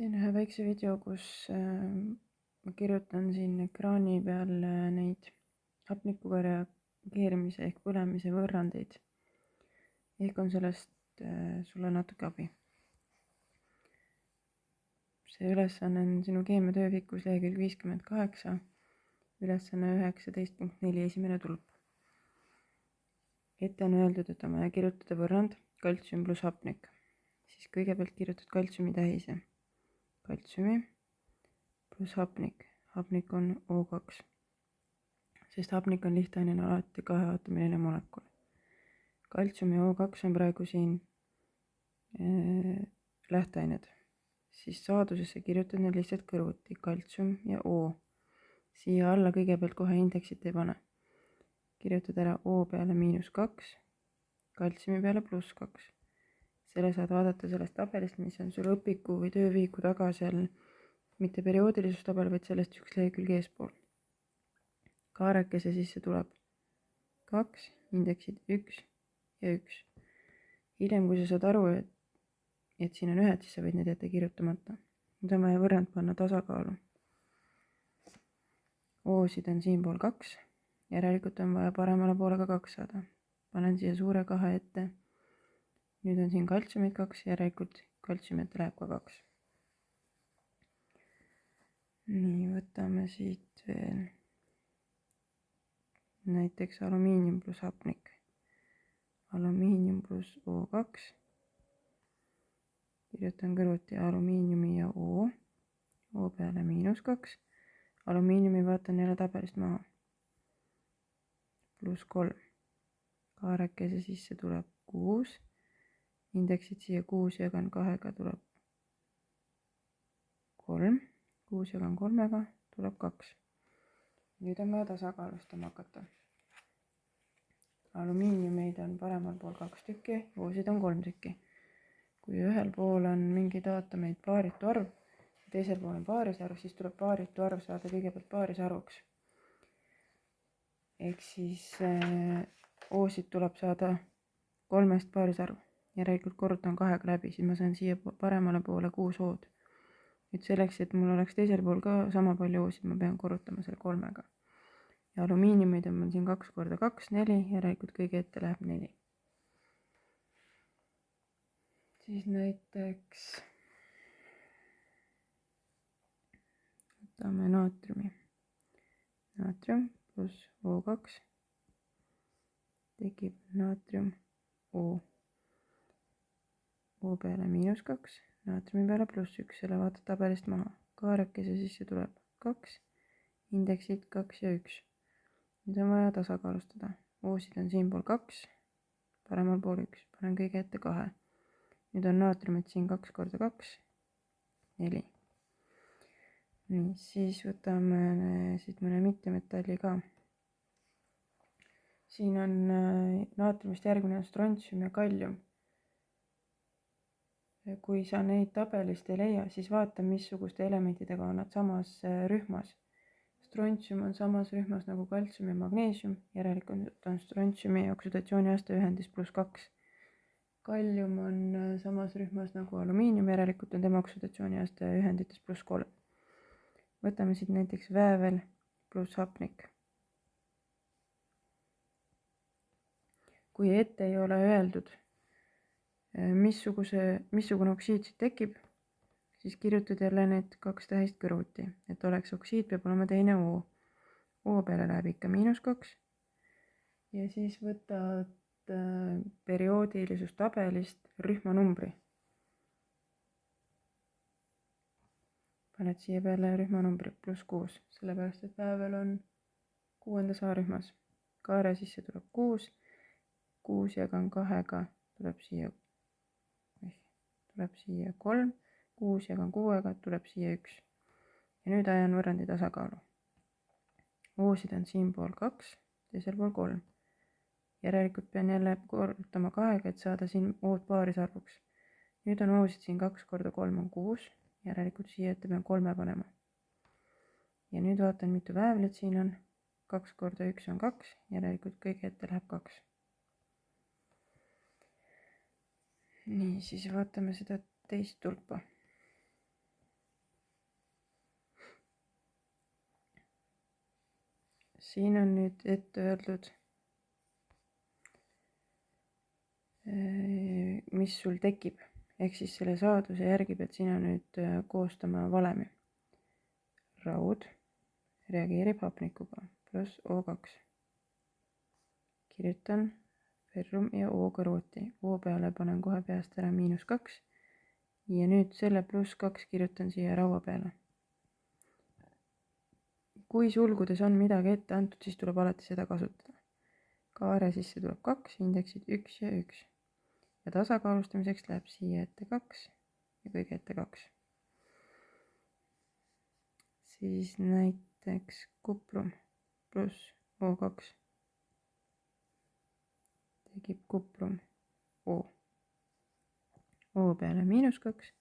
Teen ühe väikse video, kus ma kirjutan siin ekraani peal neid hapnikuga reageerimise ehk põlemise võrrandeid. Ehk on sellest sulle natuke abi. See ülesanne on sinu keemiatöövikus lehekülg 58, ülesanne 19.4 esimene tulp. Ette on öeldud, et on vaja kirjutada võrrand kaltsium pluss hapnik. Siis kõigepealt kirjutad kaltsiumi tähise. Kaltsiumi pluss hapnik. Hapnik on O2, sest hapnik on lihtainena alati kaheaatomiline molekul. Kaltsium ja O2 on praegu siin lähteained. Siis saadusesse kirjutad need lihtsalt kõrvuti, kaltsium ja O. Siia alla kõigepealt kohe indeksit ei pane. Kirjutad ära O peale -2, kaltsiumi peale +2. Selle saad vaadata sellest tabelist, mis on sul õpiku või töövihiku taga seal, mitte perioodilisuustabel, vaid sellest üks lehekülg eespool. Kaarekese sisse tuleb 2, indeksid 1 ja 1. Hiljem, kui sa saad aru, et siin on 1, siis sa võid need jätta kirjutamata. Nüüd on vaja võrrand panna tasakaalu. O-sid on siinpool 2, järelikult on vaja paremale poole ka 2 saada. Panen siia suure 2 ette. Nüüd on siin kaltsiumid 2, järelikult kaltsiumit läheb ka 2. Nii, võtame siit veel näiteks alumiinium pluss hapnik. Alumiinium pluss O2. Kirjutan kõrvuti alumiiniumi ja O. O peale -2. Alumiiniumi vaatan jälle tabelist maha. +3. Kaarekese sisse tuleb 6. Indeksid siia 6 jagan 2 tuleb 3. 6 jagan 3 tuleb 2. Nüüd on vaja tasakaalustama hakata. Alumiiniumeid on paremal pool 2 tükki, O-sid on 3 tükki. Kui ühel pool on mingeid aatomeid paaritu arv, teisel pool on paarisarv, siis tuleb paaritu arv saada kõigepealt paarisarvuks. Ehk siis O-sid tuleb saada 3 paarisarv. Järelikult korrutan 2 läbi, siis ma saan siia paremale poole 6 O-d. Nüüd selleks, et mul oleks teisel pool ka sama palju O-sid, ma pean korrutama selle 3-ga. Ja alumiiniumid on mul siin 2 × 2, 4, järelikult kõige ette läheb 4. Siis näiteks võtame naatriumi. Naatrium pluss O2 tekib naatrium O. O peale -2, naatriumi peale +1, selle vaatad tabelist maha. Kaarekese sisse tuleb 2, indeksid 2 ja 1. Nüüd on vaja tasakaalustada. O-sid on siinpool 2, paremal pool 1, panen kõige ette 2. Nüüd on naatriumit siin 2 × 2, 4. Nii, siis võtame siit mõne mittemetalli ka. Siin on naatriumist järgmine on strontsium ja kallium. Kui sa neid tabelist ei leia, siis vaata, missuguste elementidega on nad samas rühmas. Strontsium on samas rühmas nagu kaltsium ja magneesium, järelikult on strontsiumi oksüdatsiooniaste ühendis +2. Kallium on samas rühmas nagu alumiinium, järelikult on tema oksüdatsiooniaste ühendites +3. Võtame siit näiteks väävel pluss hapnik. Kui ette ei ole öeldud, missugune oksiid siit tekib, siis kirjutad jälle need 2 tähist kõrvuti, et oleks oksiid, peab olema teine O. O peale läheb ikka -2. Ja siis võtad perioodilisuustabelist rühmanumbri. Paned siia peale rühmanumbri +6, sellepärast et väävel on 6. A-rühmas. Kaare sisse tuleb 6, 6 jagan 2 tuleb siia 3, 6 jagan 6 tuleb siia 1. Ja nüüd ajan võrrandi tasakaalu. O-sid on siinpool 2, teisel pool 3. Järelikult pean jälle korrutama 2, et saada siin O-d paarisarvuks. Nüüd on O-sid siin 2 × 3 on 6, järelikult siia ette pean 3 panema. Ja nüüd vaatan, mitu väävlit siin on. 2 × 1 on 2, järelikult kõige ette läheb 2. Nii, siis vaatame seda teist tulpa. siin on nüüd ette öeldud, mis sul tekib. Ehk siis selle saaduse järgi pead sina nüüd koostama valemi. Raud reageerib hapnikuga pluss O2. Kirjutan ferrum ja O kõrvuti. O peale panen kohe peast ära -2. Ja nüüd selle +2 kirjutan siia raua peale. Kui sulgudes on midagi ette antud, siis tuleb alati seda kasutada. Kaare sisse tuleb 2, indeksid 1 ja 1. Ja tasakaalustamiseks läheb siia ette 2 ja kõige ette 2. Siis näiteks kuprum pluss O2 tekib kuprum O. O peale -2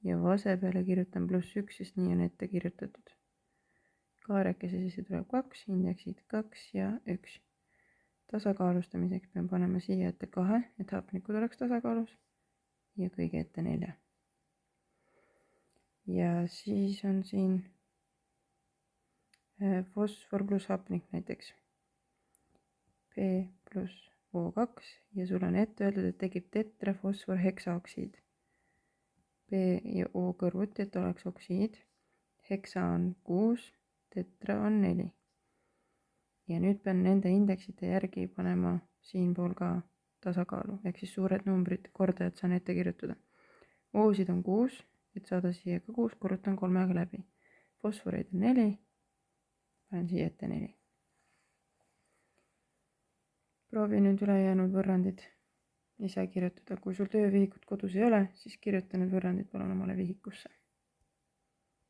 ja vase peale kirjutan +1, sest nii on ette kirjutatud. Kaarekese sisse tuleb 2, indeksid 2 ja 1. Tasakaalustamiseks pean panema siia ette 2, et hapnikud oleks tasakaalus ja kõige ette 4. Ja siis on siin fosfor pluss hapnik näiteks. P pluss O2 ja sul on ette öeldud, et tekib tetrafosforheksaoksiid. P ja O kõrvuti, et oleks oksiid. Heksa on 6, tetra on 4. Ja nüüd pean nende indeksite järgi panema siinpool ka tasakaalu, ehk siis suured numbrid, kordajad saan ette kirjutada. O-sid on 6, et saada siia ka 6, korrutan 3-ga läbi. Fosforeid on 4, panen siia ette 4. Proovi nüüd ülejäänud võrrandid ise kirjutada. Kui sul töövihikut kodus ei ole, siis kirjuta need võrrandid palun omale vihikusse.